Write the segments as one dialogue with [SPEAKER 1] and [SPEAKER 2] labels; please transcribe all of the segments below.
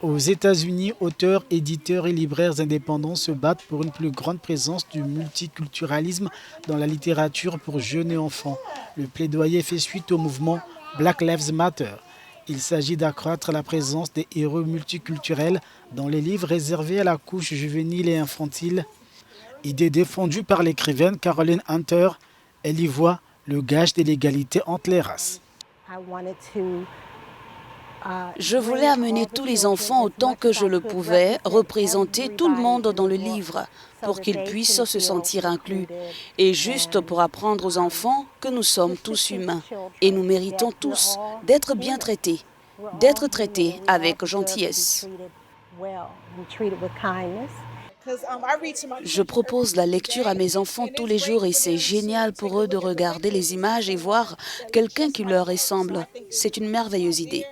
[SPEAKER 1] Aux États-Unis, auteurs, éditeurs et libraires indépendants se battent pour une plus grande présence du multiculturalisme dans la littérature pour jeunes et enfants. Le plaidoyer fait suite au mouvement Black Lives Matter. Il s'agit d'accroître la présence des héros multiculturels dans les livres réservés à la couche juvénile et infantile. Idée défendue par l'écrivaine Caroline Hunter, elle y voit le gage de l'égalité entre les races.
[SPEAKER 2] Je voulais amener tous les enfants autant que je le pouvais, représenter tout le monde dans le livre pour qu'ils puissent se sentir inclus et juste pour apprendre aux enfants que nous sommes tous humains et nous méritons tous d'être bien traités, d'être traités avec gentillesse. Je propose la lecture à mes enfants tous les jours et c'est génial pour eux de regarder les images et voir quelqu'un qui leur ressemble. C'est une merveilleuse idée.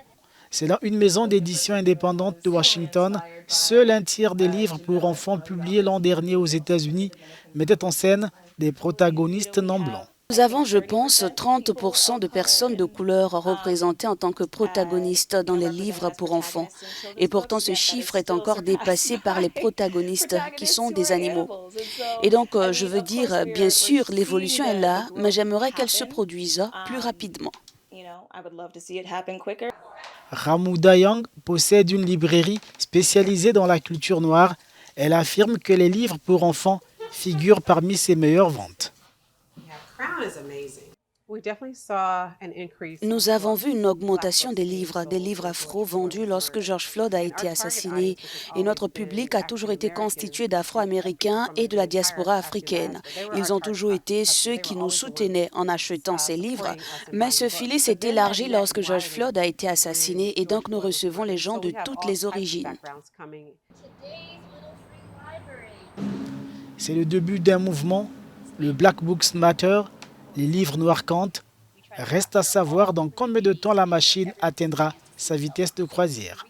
[SPEAKER 1] Selon une maison d'édition indépendante de Washington, seul un tiers des livres pour enfants publiés l'an dernier aux États-Unis mettaient en scène des protagonistes non blancs.
[SPEAKER 2] Nous avons, je pense, 30% de personnes de couleur représentées en tant que protagonistes dans les livres pour enfants. Et pourtant, ce chiffre est encore dépassé par les protagonistes qui sont des animaux. Et donc, je veux dire, bien sûr, l'évolution est là, mais j'aimerais qu'elle se produise plus rapidement.
[SPEAKER 1] Ramouda Young possède une librairie spécialisée dans la culture noire. Elle affirme que les livres pour enfants figurent parmi ses meilleures ventes.
[SPEAKER 2] Nous avons vu une augmentation des livres afro vendus lorsque George Floyd a été assassiné et notre public a toujours été constitué d'Afro-Américains et de la diaspora africaine. Ils ont toujours été ceux qui nous soutenaient en achetant ces livres, mais ce filet s'est élargi lorsque George Floyd a été assassiné et donc nous recevons les gens de toutes les origines.
[SPEAKER 1] C'est le début d'un mouvement, le Black Books Matter, les livres noirs comptent. Reste à savoir dans combien de temps la machine atteindra sa vitesse de croisière.